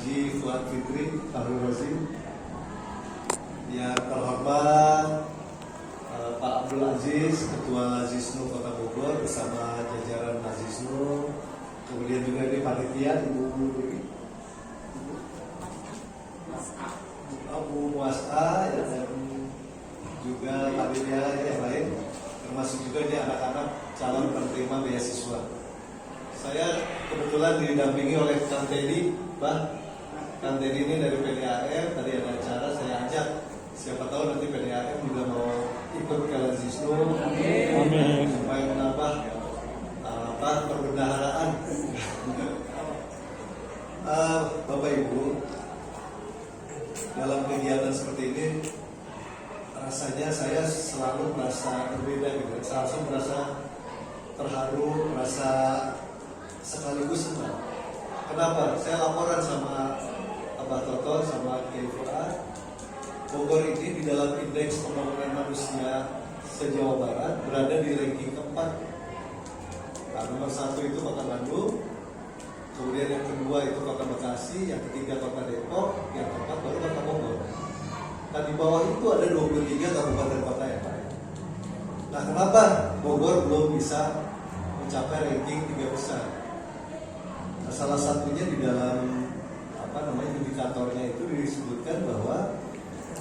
Haji Fuad Fitri Fahrul Razi, yang terhormat Pak Abdul Aziz, Ketua Lazisnu Kota Bogor bersama jajaran Lazisnu, kemudian juga di panitia Ibu Muas'a dan juga panitia yang lain, termasuk juga ini anak-anak calon penerima beasiswa. Saya kebetulan didampingi oleh Kang Teddy, Kang Teddy ini dari PDAM. Tadi ada acara, saya ajak. Siapa tahu nanti PDAM juga mau ikut ke Lazisnu, supaya menambah perbendaharaan. Bapak Ibu, dalam kegiatan seperti ini, rasanya saya selalu merasa berbeda gitu. Saya langsung merasa terharu, merasa sekaligus senang. Kenapa? Saya laporan sama Abah Toto, sama Kiai Fuad. Bogor ini di dalam indeks pembangunan manusia se-Jawa Barat berada di ranking keempat. Nah, nomor 1 itu Kota Bandung, kemudian yang kedua itu Kota Bekasi, yang ketiga Kota Depok, yang keempat baru Kota Bogor. Nah, di bawah itu ada 23 kabupaten kota yang lain. Nah, kenapa Bogor belum bisa mencapai ranking 3 besar? Nah, salah satunya di dalam indikatornya itu disebutkan bahwa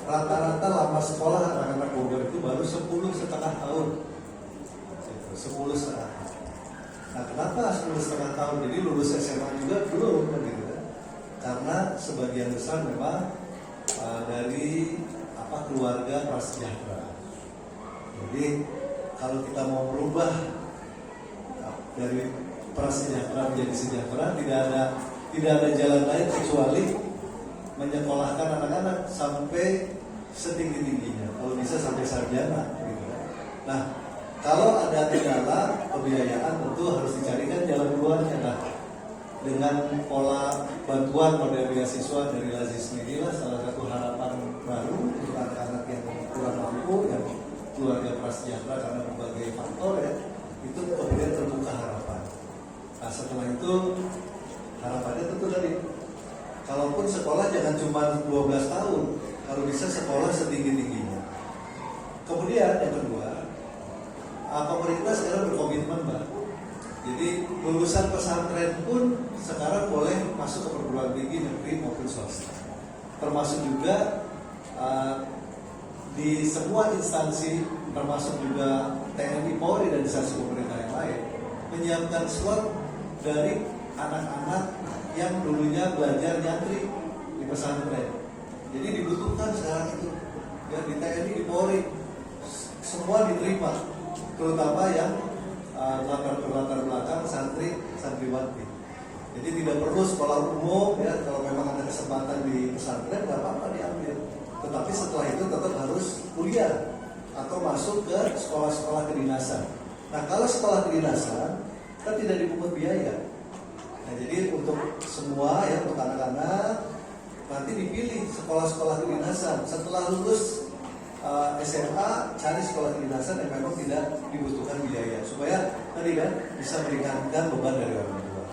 rata-rata lama sekolah anak-anak Bogor itu baru 10,5 tahun. 10,5. Nah, kenapa 10,5 tahun? Jadi lulus SMA juga belum, gitu kan? Karena sebagian besar memang dari keluarga prasejahtera. Jadi kalau kita mau berubah dari prasejahtera menjadi sejahtera, tidak ada jalan lain kecuali menyekolahkan anak-anak sampai setinggi-tingginya, kalau bisa sampai sarjana, gitu. Nah, kalau ada kendala pembiayaan tentu harus dicarikan jalan keluarnya. Nah, dengan pola bantuan model beasiswa dari Lazisnu inilah salah satu harapan baru untuk anak-anak yang kurang mampu, yang keluarga prasejahtera karena berbagai faktor ya, itu kemudian terbuka harapan. Nah, setelah itu harapannya tentu tadi, kalaupun sekolah jangan cuma 12 tahun, kalau bisa sekolah setinggi-tingginya. Kemudian yang kedua, pemerintah sekarang berkomitmen, Mbak. Jadi lulusan pesantren pun sekarang boleh masuk ke perguruan tinggi negeri maupun swasta. Termasuk juga di semua instansi, termasuk juga TNI, Polri dan instansi pemerintah yang lain, menyiapkan slot dari anak-anak yang dulunya belajar nyantri di pesantren. Jadi dibutuhkan sekarang itu, ya, di TNI, di Polri, semua diterima, terutama yang latar belakang santriwati. Jadi tidak perlu sekolah umum, ya, kalau memang ada kesempatan di pesantren nggak apa-apa diambil. Tetapi setelah itu tetap harus kuliah atau masuk ke sekolah-sekolah kedinasan. Nah, kalau sekolah kedinasan kan tidak dipungut biaya. Nah, jadi untuk semua, ya, untuk anak-anak nanti dipilih sekolah-sekolah kedinasan. Setelah lulus SMA, cari sekolah kedinasan yang memang tidak dibutuhkan biaya, supaya tadi kan bisa meringankan beban dari orang tua.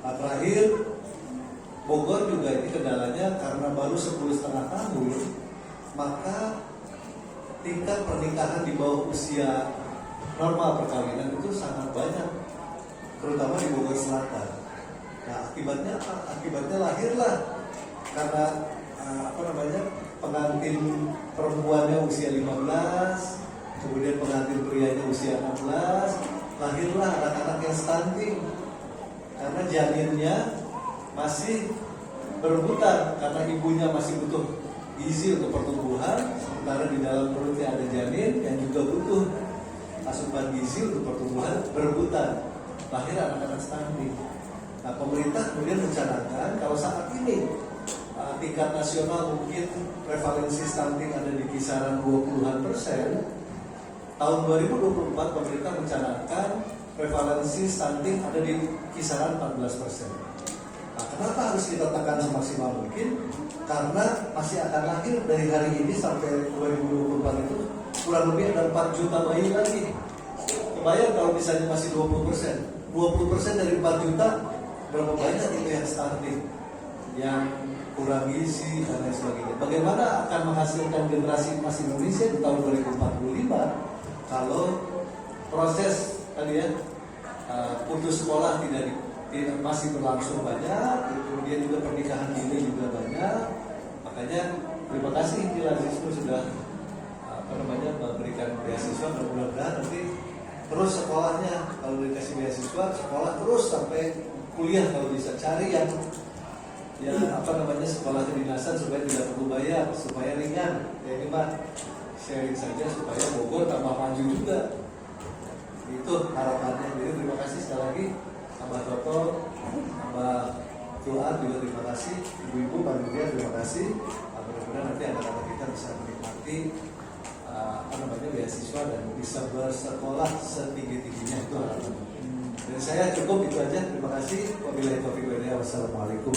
Nah, terakhir, Bogor juga ini kendalanya karena baru 10,5 tahun, maka tingkat pernikahan di bawah usia normal perkawinan itu sangat banyak, terutama di Bogor Selatan. Nah, akibatnya apa? Akibatnya lahirlah karena pengantin perempuannya usia 15, kemudian pengantin prianya usia 16, lahirlah anak-anak yang stunting karena janinnya masih berebutan, karena ibunya masih butuh gizi untuk pertumbuhan, sementara di dalam perutnya ada janin yang juga butuh asupan gizi untuk pertumbuhan, berebutan, lahir anak-anak stunting. Nah, pemerintah kemudian mencanangkan kalau saat ini tingkat nasional mungkin prevalensi stunting ada di kisaran 20%. Tahun 2024 pemerintah mencanangkan prevalensi stunting ada di kisaran 14%. Nah, kenapa harus kita tekan semaksimal mungkin? Karena masih akan lahir dari hari ini sampai 2024 itu kurang lebih ada 4 juta bayi lagi. Kebayang kalau misalnya masih 20% dari 4 juta, berapa banyak itu yang stunting? yang kurang gizi dan lain sebagainya. Bagaimana akan menghasilkan generasi emas Indonesia di tahun 2045 kalau proses tadi ya putus sekolah tidak masih berlangsung banyak, kemudian juga pernikahan dini juga banyak. Makanya terima kasih Injilanzismu sudah memberikan beasiswa, dan mudah-mudahan nanti terus sekolahnya, kalau dikasih beasiswa sekolah terus sampai kuliah kalau bisa, cari yang sekolah kedinasan supaya tidak perlu bayar, supaya ringan. Ya ini Pak, sharing saja supaya Bogor tambah maju juga. Itu harapannya. Jadi terima kasih sekali lagi Abah Toto, Abah Tuhan juga terima kasih, Ibu-ibu, Pak Nurdia terima kasih. Mudah-mudahan nanti anak-anak kita bisa menikmati beasiswa dan bisa bersekolah setinggi-tingginya, itu harapan. Dan saya cukup itu aja. Terima kasih. Wabillahi taufiq wal hidayah. Wassalamualaikum.